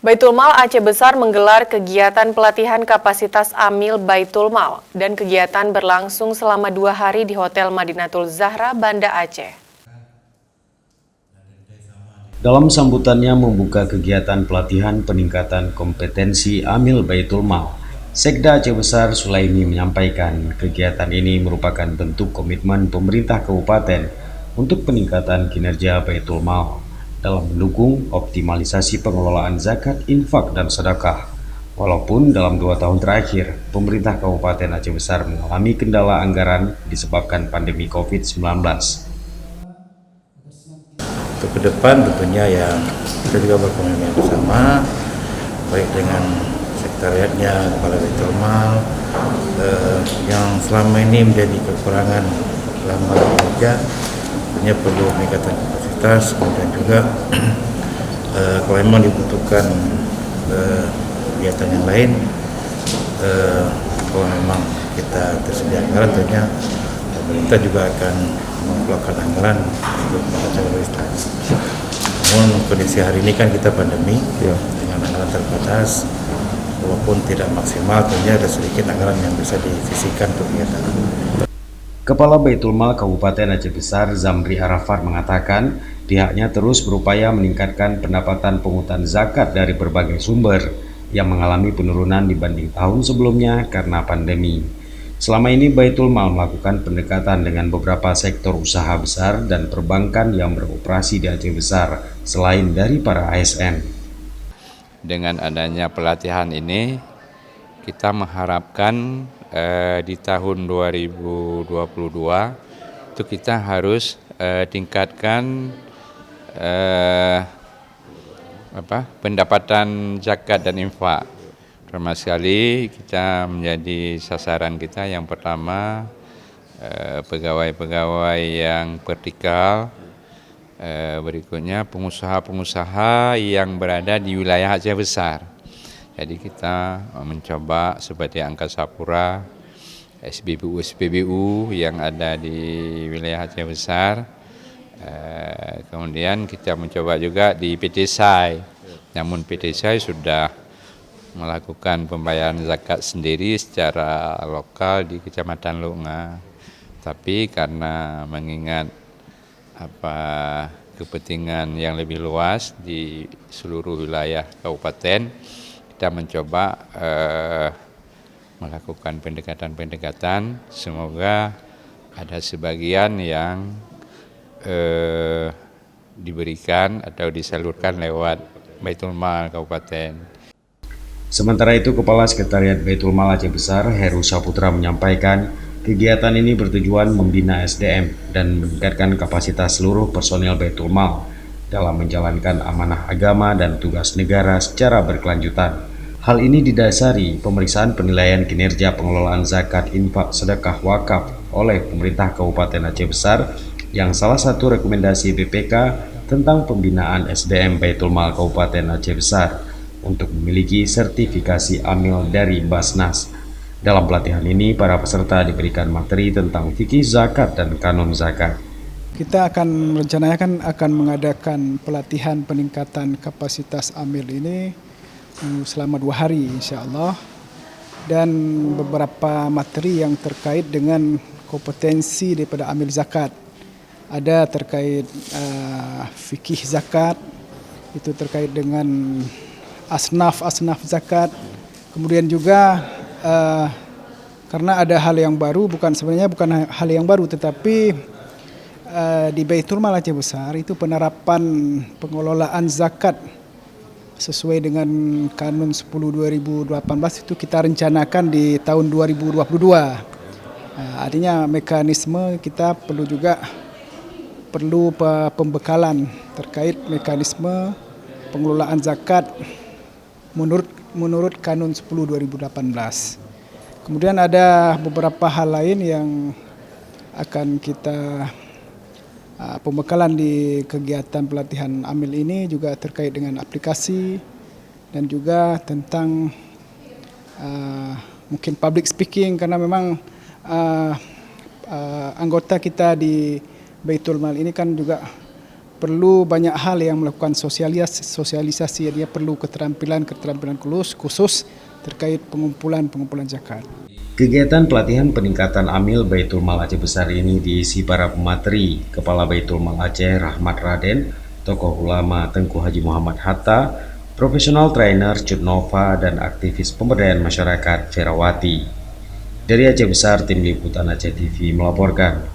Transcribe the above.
Baitul Mal Aceh Besar menggelar kegiatan pelatihan kapasitas Amil Baitul Mal dan kegiatan berlangsung selama 2 hari di Hotel Madinatul Zahra, Banda Aceh. Dalam sambutannya membuka kegiatan pelatihan peningkatan kompetensi Amil Baitul Mal, Sekda Aceh Besar Sulaimi menyampaikan kegiatan ini merupakan bentuk komitmen pemerintah kabupaten untuk peningkatan kinerja Baitul Mal dalam mendukung optimalisasi pengelolaan zakat, infak, dan sedekah. Walaupun dalam 2 tahun terakhir, pemerintah Kabupaten Aceh Besar mengalami kendala anggaran disebabkan pandemi COVID-19. Untuk ke depan tentunya yang kita juga berkomitmen bersama, baik dengan sekretariatnya, kepala Baitul Mal, yang selama ini menjadi kekurangan dalam hal kerja, tentunya perlu peningkatan kapasitas, kemudian juga kalau memang dibutuhkan kegiatan yang lain, kalau memang kita tersedia anggaran, tentunya pemerintah juga akan mengeluarkan anggaran untuk mencapai prestasi. Namun kondisi hari ini kan kita pandemi, dengan anggaran terbatas, walaupun tidak maksimal, tentunya ada sedikit anggaran yang bisa disisihkan untuk kegiatan. Kepala Baitul Mal Kabupaten Aceh Besar Zamri Arafat mengatakan pihaknya terus berupaya meningkatkan pendapatan pungutan zakat dari berbagai sumber yang mengalami penurunan dibanding tahun sebelumnya karena pandemi. Selama ini Baitul Mal melakukan pendekatan dengan beberapa sektor usaha besar dan perbankan yang beroperasi di Aceh Besar selain dari para ASN. Dengan adanya pelatihan ini, kita mengharapkan di tahun 2022 itu kita harus tingkatkan pendapatan zakat dan infak. Pertama sekali kita menjadi sasaran kita yang pertama pegawai-pegawai yang vertikal, berikutnya pengusaha-pengusaha yang berada di wilayah Aceh Besar. Jadi kita mencoba seperti Angkasa Pura, SPBU yang ada di wilayah Aceh Besar. Kemudian kita mencoba juga di PT SAI. Namun PT SAI sudah melakukan pembayaran zakat sendiri secara lokal di Kecamatan Lunga. Tapi karena mengingat kepentingan yang lebih luas di seluruh wilayah kabupaten, kita mencoba melakukan pendekatan-pendekatan. Semoga ada sebagian yang diberikan atau disalurkan lewat Baitul Mal Kabupaten. Sementara itu, Kepala Sekretariat Baitul Mal Aceh Besar Heru Saputra menyampaikan kegiatan ini bertujuan membina SDM dan meningkatkan kapasitas seluruh personil Baitul Mal dalam menjalankan amanah agama dan tugas negara secara berkelanjutan. Hal ini didasari pemeriksaan penilaian kinerja pengelolaan zakat, infak, sedekah, wakaf oleh pemerintah Kabupaten Aceh Besar yang salah satu rekomendasi BPK tentang pembinaan SDM Baitul Mal Kabupaten Aceh Besar untuk memiliki sertifikasi Amil dari Basnas. Dalam pelatihan ini, para peserta diberikan materi tentang fikih zakat dan kanun zakat. Kita akan akan mengadakan pelatihan peningkatan kapasitas Amil ini selama 2 hari insya Allah, dan beberapa materi yang terkait dengan kompetensi daripada Amil zakat. Ada terkait fikih zakat, itu terkait dengan asnaf zakat. Kemudian juga karena ada hal yang baru, bukan hal yang baru, tetapi di Baitul Mal Aceh Besar itu penerapan pengelolaan zakat sesuai dengan Kanun 10 2018 itu kita rencanakan di tahun 2022. Artinya mekanisme kita perlu pembekalan terkait mekanisme pengelolaan zakat menurut Kanun 10 2018. Kemudian ada beberapa hal lain yang akan kita pembekalan di kegiatan pelatihan Amil ini juga terkait dengan aplikasi dan juga tentang mungkin public speaking, karena memang anggota kita di Baitul Mal ini kan juga perlu banyak hal yang melakukan sosialisasi. Dia perlu keterampilan khusus terkait pengumpulan zakat. Kegiatan pelatihan peningkatan Amil Baitul Mal Aceh Besar ini diisi para pemateri, Kepala Baitul Mal Aceh Rahmat Raden, tokoh ulama Tengku Haji Muhammad Hatta, profesional trainer Cut Nova, dan aktivis pemberdayaan masyarakat Ferawati. Dari Aceh Besar, Tim Liputan Aceh TV melaporkan.